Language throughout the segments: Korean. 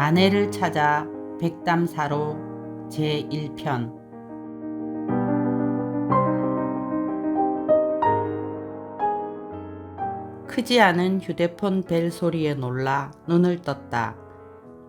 만해를 찾아 백담사로 제1편. 크지 않은 휴대폰 벨 소리에 놀라 눈을 떴다.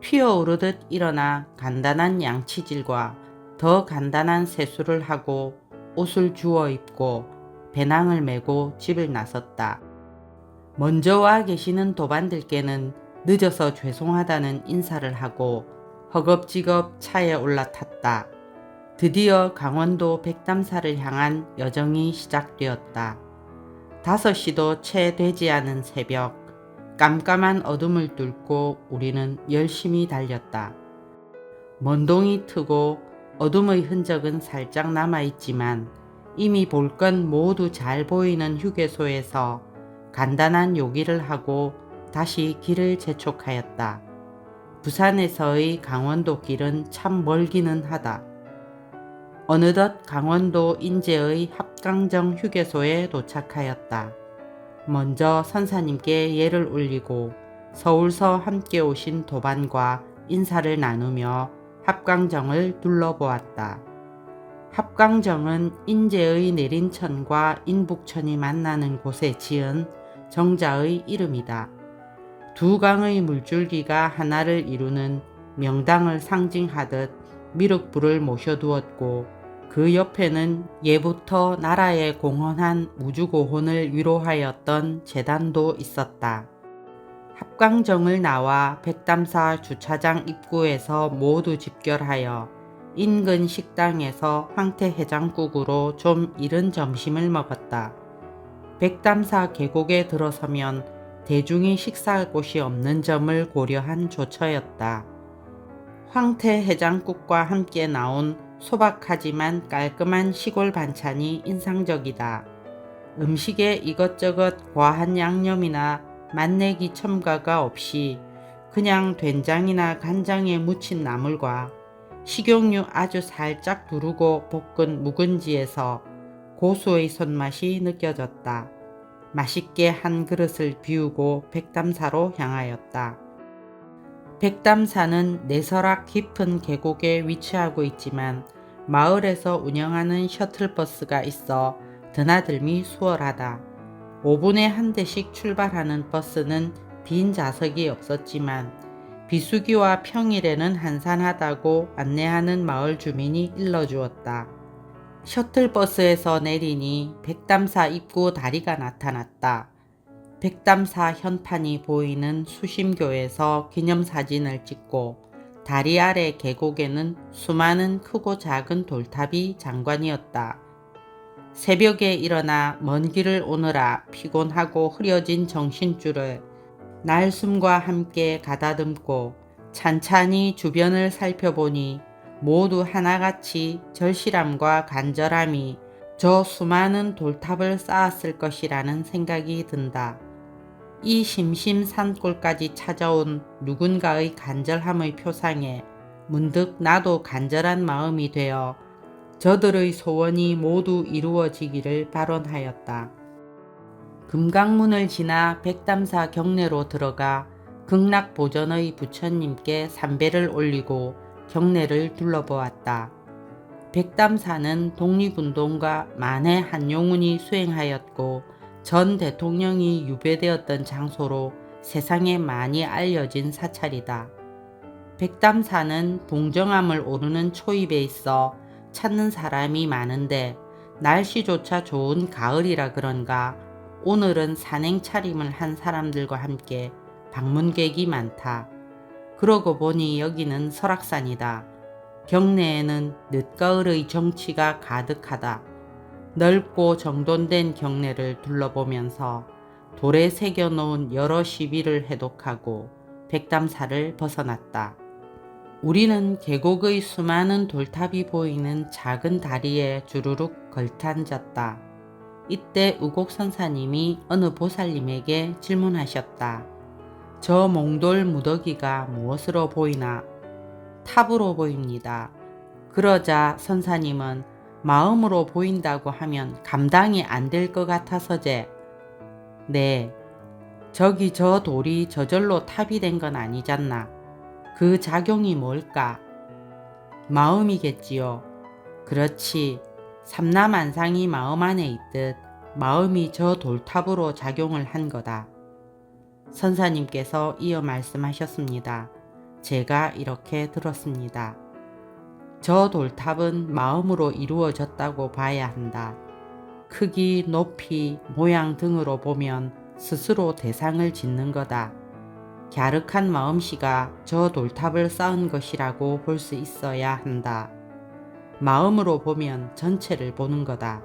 튀어오르듯 일어나 간단한 양치질과 더 간단한 세수를 하고 옷을 주워 입고 배낭을 메고 집을 나섰다. 먼저 와 계시는 도반들께는 늦어서 죄송하다는 인사를 하고 허겁지겁 차에 올라탔다. 드디어 강원도 백담사를 향한 여정이 시작되었다. 5시도 채 되지 않은 새벽, 깜깜한 어둠을 뚫고 우리는 열심히 달렸다. 먼동이 트고 어둠의 흔적은 살짝 남아있지만 이미 볼 건 모두 잘 보이는 휴게소에서 간단한 요기를 하고 다시 길을 재촉하였다. 부산에서의 강원도 길은 참 멀기는 하다. 어느덧 강원도 인제의 합강정 휴게소에 도착하였다. 먼저 선사님께 예를 올리고 서울서 함께 오신 도반과 인사를 나누며 합강정을 둘러보았다. 합강정은 인제의 내린천과 인북천이 만나는 곳에 지은 정자의 이름이다. 두 강의 물줄기가 하나를 이루는 명당을 상징하듯 미륵불을 모셔두었고 그 옆에는 예부터 나라에 공헌한 우주고혼을 위로하였던 제단도 있었다. 합강정을 나와 백담사 주차장 입구에서 모두 집결하여 인근 식당에서 황태해장국으로 좀 이른 점심을 먹었다. 백담사 계곡에 들어서면 대중이 식사할 곳이 없는 점을 고려한 조처였다. 황태해장국과 함께 나온 소박하지만 깔끔한 시골 반찬이 인상적이다. 음식에 이것저것 과한 양념이나 맛내기 첨가가 없이 그냥 된장이나 간장에 묻힌 나물과 식용유 아주 살짝 두르고 볶은 묵은지에서 고수의 손맛이 느껴졌다. 맛있게 한 그릇을 비우고 백담사로 향하였다. 백담사는 내설악 깊은 계곡에 위치하고 있지만 마을에서 운영하는 셔틀버스가 있어 드나들미 수월하다. 5분에 한 대씩 출발하는 버스는 빈 좌석이 없었지만 비수기와 평일에는 한산하다고 안내하는 마을 주민이 일러주었다. 셔틀버스에서 내리니 백담사 입구 다리가 나타났다. 백담사 현판이 보이는 수심교에서 기념사진을 찍고 다리 아래 계곡에는 수많은 크고 작은 돌탑이 장관이었다. 새벽에 일어나 먼 길을 오느라 피곤하고 흐려진 정신줄을 날숨과 함께 가다듬고 찬찬히 주변을 살펴보니 모두 하나같이 절실함과 간절함이 저 수많은 돌탑을 쌓았을 것이라는 생각이 든다. 이 심심 산골까지 찾아온 누군가의 간절함의 표상에 문득 나도 간절한 마음이 되어 저들의 소원이 모두 이루어지기를 발언하였다. 금강문을 지나 백담사 경내로 들어가 극락보전의 부처님께 삼배를 올리고 경내를 둘러보았다. 백담사는 독립운동가 만해 한용운이 수행하였고 전 대통령이 유배되었던 장소로 세상에 많이 알려진 사찰이다. 백담사는 봉정암을 오르는 초입에 있어 찾는 사람이 많은데 날씨조차 좋은 가을이라 그런가 오늘은 산행 차림을 한 사람들과 함께 방문객이 많다. 그러고 보니 여기는 설악산이다. 경내에는 늦가을의 정취가 가득하다. 넓고 정돈된 경내를 둘러보면서 돌에 새겨놓은 여러 시비를 해독하고 백담사를 벗어났다. 우리는 계곡의 수많은 돌탑이 보이는 작은 다리에 주르륵 걸터앉았다. 이때 우곡선사님이 어느 보살님에게 질문하셨다. 저 몽돌 무더기가 무엇으로 보이나? 탑으로 보입니다. 그러자 선사님은 마음으로 보인다고 하면 감당이 안 될 것 같아서제. 네, 저기 저 돌이 저절로 탑이 된 건 아니잖나. 그 작용이 뭘까? 마음이겠지요. 그렇지. 삼라만상이 마음 안에 있듯 마음이 저 돌탑으로 작용을 한 거다. 선사님께서 이어 말씀하셨습니다. 제가 이렇게 들었습니다. 저 돌탑은 마음으로 이루어졌다고 봐야 한다. 크기, 높이, 모양 등으로 보면 스스로 대상을 짓는 거다. 갸륵한 마음씨가 저 돌탑을 쌓은 것이라고 볼 수 있어야 한다. 마음으로 보면 전체를 보는 거다.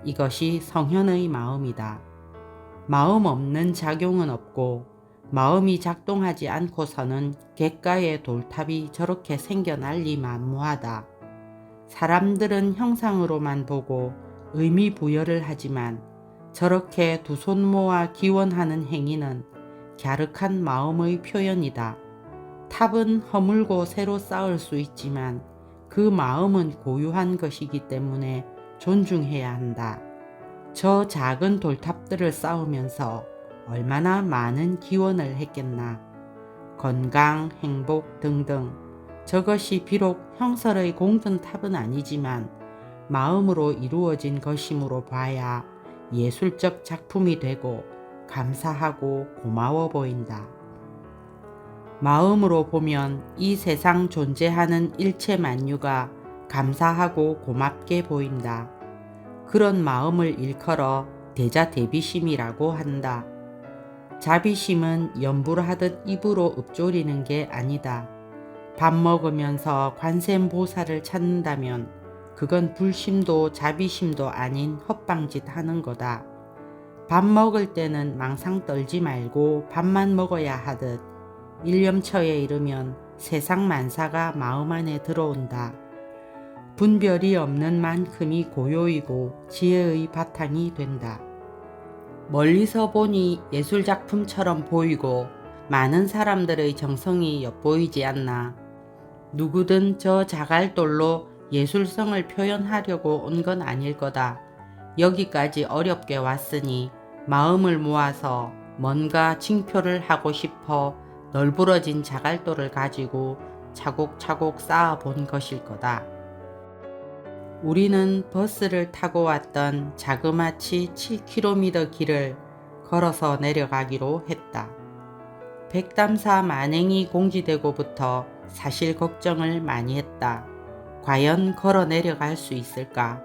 이것이 성현의 마음이다. 마음 없는 작용은 없고 마음이 작동하지 않고서는 객가의 돌탑이 저렇게 생겨날리 만무하다. 사람들은 형상으로만 보고 의미 부여를 하지만 저렇게 두 손 모아 기원하는 행위는 갸륵한 마음의 표현이다. 탑은 허물고 새로 쌓을 수 있지만 그 마음은 고유한 것이기 때문에 존중해야 한다. 저 작은 돌탑들을 쌓으면서 얼마나 많은 기원을 했겠나. 건강, 행복 등등. 저것이 비록 형설의 공든 탑은 아니지만 마음으로 이루어진 것이므로 봐야 예술적 작품이 되고 감사하고 고마워 보인다. 마음으로 보면 이 세상 존재하는 일체 만유가 감사하고 고맙게 보인다. 그런 마음을 일컬어 대자대비심이라고 한다. 자비심은 염불하듯 입으로 읊조리는 게 아니다. 밥 먹으면서 관세음보살을 찾는다면 그건 불심도 자비심도 아닌 헛방짓 하는 거다. 밥 먹을 때는 망상 떨지 말고 밥만 먹어야 하듯 일념처에 이르면 세상 만사가 마음 안에 들어온다. 분별이 없는 만큼이 고요이고 지혜의 바탕이 된다. 멀리서 보니 예술작품처럼 보이고 많은 사람들의 정성이 엿보이지 않나. 누구든 저 자갈돌로 예술성을 표현하려고 온 건 아닐 거다. 여기까지 어렵게 왔으니 마음을 모아서 뭔가 징표를 하고 싶어 널브러진 자갈돌을 가지고 차곡차곡 쌓아 본 것일 거다. 우리는 버스를 타고 왔던 자그마치 7km 길을 걸어서 내려가기로 했다. 백담사 만행이 공지되고부터 사실 걱정을 많이 했다. 과연 걸어 내려갈 수 있을까?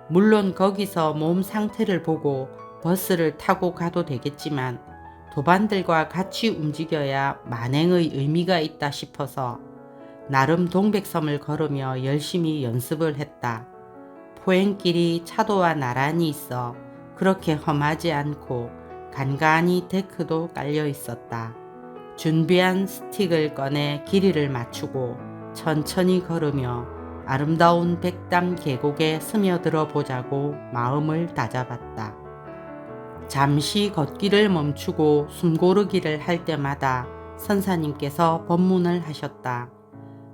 물론 거기서 몸 상태를 보고 버스를 타고 가도 되겠지만 도반들과 같이 움직여야 만행의 의미가 있다 싶어서 나름 동백섬을 걸으며 열심히 연습을 했다. 포행길이 차도와 나란히 있어 그렇게 험하지 않고 간간히 데크도 깔려 있었다. 준비한 스틱을 꺼내 길이를 맞추고 천천히 걸으며 아름다운 백담 계곡에 스며들어 보자고 마음을 다잡았다. 잠시 걷기를 멈추고 숨고르기를 할 때마다 선사님께서 법문을 하셨다.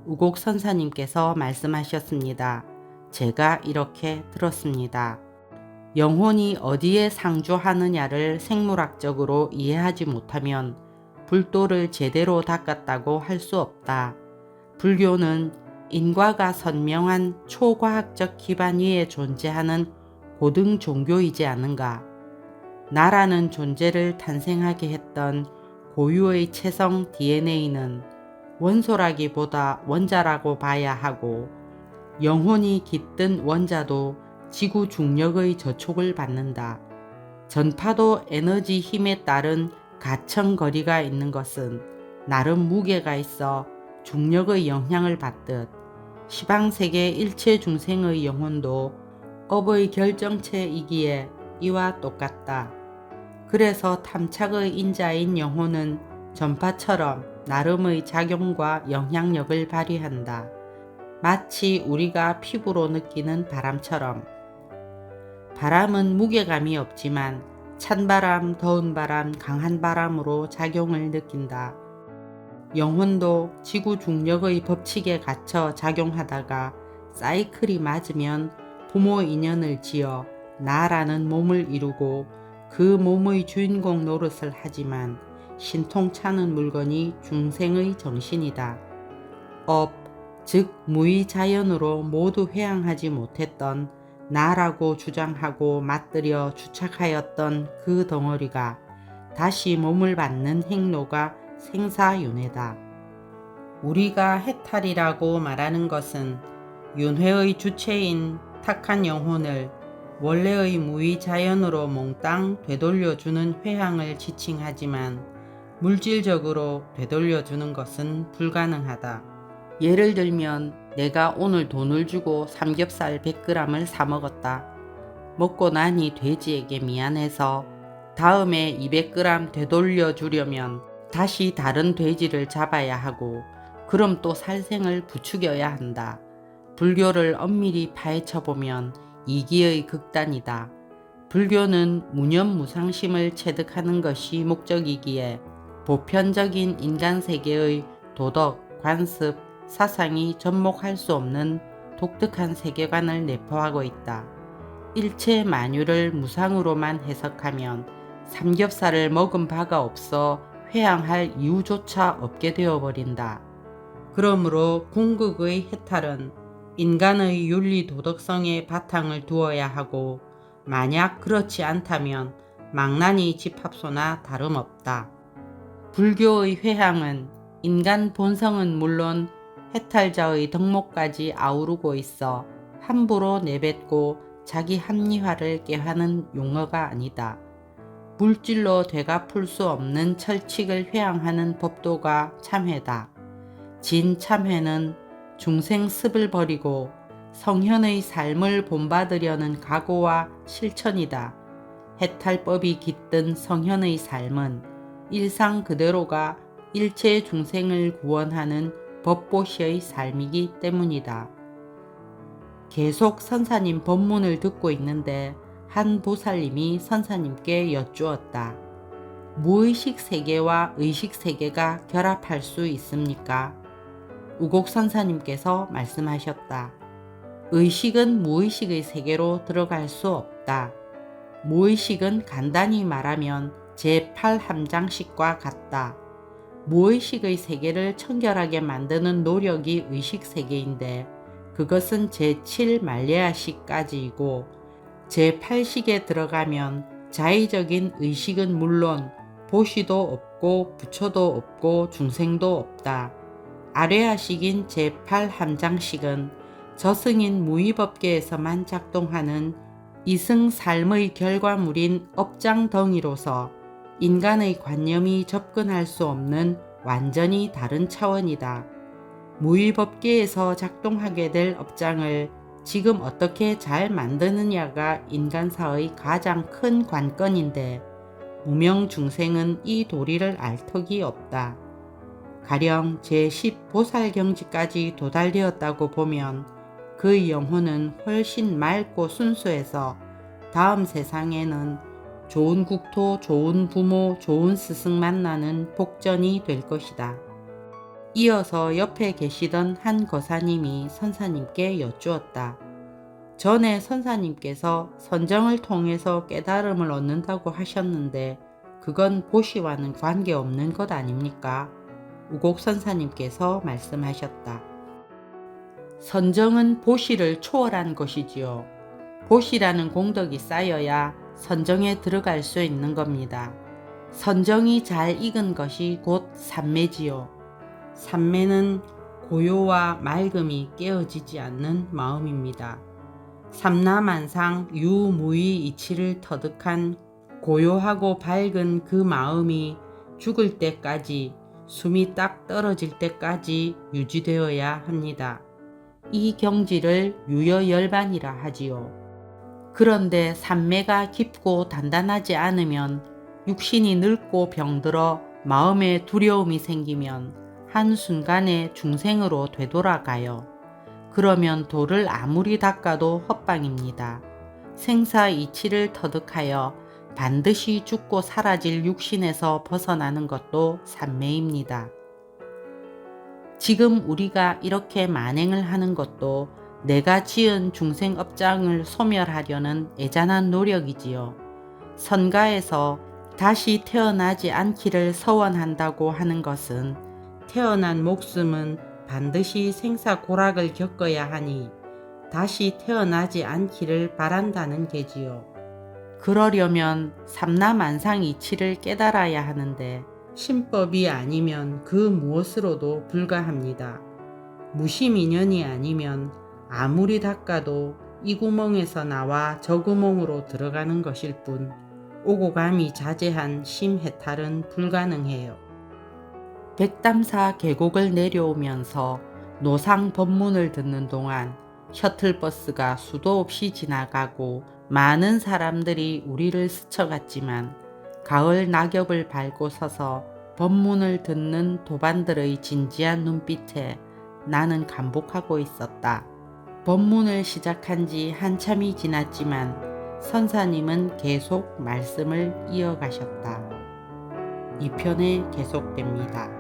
우곡 선사님께서 말씀하셨습니다. 제가 이렇게 들었습니다. 영혼이 어디에 상주하느냐를 생물학적으로 이해하지 못하면 불도를 제대로 닦았다고 할 수 없다. 불교는 인과가 선명한 초과학적 기반 위에 존재하는 고등 종교이지 않은가. 나라는 존재를 탄생하게 했던 고유의 체성 DNA는 원소라기보다 원자라고 봐야 하고 영혼이 깃든 원자도 지구 중력의 저촉을 받는다. 전파도 에너지 힘에 따른 가청거리가 있는 것은 나름 무게가 있어 중력의 영향을 받듯 시방세계 일체 중생의 영혼도 업의 결정체이기에 이와 똑같다. 그래서 탐착의 인자인 영혼은 전파처럼 나름의 작용과 영향력을 발휘한다. 마치 우리가 피부로 느끼는 바람처럼. 바람은 무게감이 없지만 찬바람, 더운 바람, 강한 바람으로 작용을 느낀다. 영혼도 지구 중력의 법칙에 갇혀 작용하다가 사이클이 맞으면 부모 인연을 지어 나라는 몸을 이루고 그 몸의 주인공 노릇을 하지만 신통찮은 물건이 중생의 정신이다. 업, 즉 무의자연으로 모두 회항하지 못했던 나라고 주장하고 맞들여 주착하였던 그 덩어리가 다시 몸을 받는 행로가 생사윤회다. 우리가 해탈이라고 말하는 것은 윤회의 주체인 탁한 영혼을 원래의 무의자연으로 몽땅 되돌려주는 회항을 지칭하지만 물질적으로 되돌려주는 것은 불가능하다. 예를 들면 내가 오늘 돈을 주고 삼겹살 100g을 사 먹었다. 먹고 나니 돼지에게 미안해서 다음에 200g 되돌려 주려면 다시 다른 돼지를 잡아야 하고 그럼 또 살생을 부추겨야 한다. 불교를 엄밀히 파헤쳐보면 이기의 극단이다. 불교는 무념무상심을 체득하는 것이 목적이기에 보편적인 인간세계의 도덕, 관습, 사상이 접목할 수 없는 독특한 세계관을 내포하고 있다. 일체 만유를 무상으로만 해석하면 삼겹살을 먹은 바가 없어 회항할 이유조차 없게 되어버린다. 그러므로 궁극의 해탈은 인간의 윤리 도덕성에 바탕을 두어야 하고 만약 그렇지 않다면 망나니 집합소나 다름없다. 불교의 회항은 인간 본성은 물론 해탈자의 덕목까지 아우르고 있어 함부로 내뱉고 자기 합리화를 꾀하는 용어가 아니다. 물질로 되갚을 수 없는 철칙을 회항하는 법도가 참회다. 진참회는 중생습을 버리고 성현의 삶을 본받으려는 각오와 실천이다. 해탈법이 깃든 성현의 삶은 일상 그대로가 일체 중생을 구원하는 법보시의 삶이기 때문이다. 계속 선사님 법문을 듣고 있는데 한 보살님이 선사님께 여쭈었다. 무의식 세계와 의식 세계가 결합할 수 있습니까? 우곡 선사님께서 말씀하셨다. 의식은 무의식의 세계로 들어갈 수 없다. 무의식은 간단히 말하면 제8함장식과 같다. 무의식의 세계를 청결하게 만드는 노력이 의식 세계인데 그것은 제7말레아식까지이고 제8식에 들어가면 자의적인 의식은 물론 보시도 없고 부처도 없고 중생도 없다. 아뢰아식인 제8함장식은 저승인 무의법계에서만 작동하는 이승 삶의 결과물인 업장덩이로서 인간의 관념이 접근할 수 없는 완전히 다른 차원이다. 무의법계에서 작동하게 될 업장을 지금 어떻게 잘 만드느냐가 인간사의 가장 큰 관건인데 무명 중생은 이 도리를 알 턱이 없다. 가령 제10 보살경지까지 도달되었다고 보면 그의 영혼은 훨씬 맑고 순수해서 다음 세상에는 좋은 국토, 좋은 부모, 좋은 스승 만나는 복전이 될 것이다. 이어서 옆에 계시던 한 거사님이 선사님께 여쭈었다. 전에 선사님께서 선정을 통해서 깨달음을 얻는다고 하셨는데 그건 보시와는 관계없는 것 아닙니까? 우곡 선사님께서 말씀하셨다. 선정은 보시를 초월한 것이지요. 보시라는 공덕이 쌓여야 선정에 들어갈 수 있는 겁니다. 선정이 잘 익은 것이 곧 삼매지요. 삼매는 고요와 맑음이 깨어지지 않는 마음입니다. 삼라만상 유무의 이치를 터득한 고요하고 밝은 그 마음이 죽을 때까지 숨이 딱 떨어질 때까지 유지되어야 합니다. 이 경지를 유여열반이라 하지요. 그런데 삼매가 깊고 단단하지 않으면 육신이 늙고 병들어 마음에 두려움이 생기면 한순간에 중생으로 되돌아가요. 그러면 돌을 아무리 닦아도 헛방입니다. 생사이치를 터득하여 반드시 죽고 사라질 육신에서 벗어나는 것도 삼매입니다. 지금 우리가 이렇게 만행을 하는 것도 내가 지은 중생업장을 소멸하려는 애잔한 노력이지요. 선가에서 다시 태어나지 않기를 서원한다고 하는 것은 태어난 목숨은 반드시 생사고락을 겪어야 하니 다시 태어나지 않기를 바란다는 게지요. 그러려면 삼라만상이치를 깨달아야 하는데 신법이 아니면 그 무엇으로도 불가합니다. 무심인연이 아니면 아무리 닦아도 이 구멍에서 나와 저 구멍으로 들어가는 것일 뿐 오고 감이 자제한 심해탈은 불가능해요. 백담사 계곡을 내려오면서 노상 법문을 듣는 동안 셔틀버스가 수도 없이 지나가고 많은 사람들이 우리를 스쳐갔지만 가을 낙엽을 밟고 서서 법문을 듣는 도반들의 진지한 눈빛에 나는 감복하고 있었다. 법문을 시작한 지 한참이 지났지만 선사님은 계속 말씀을 이어가셨다. 2편에 계속됩니다.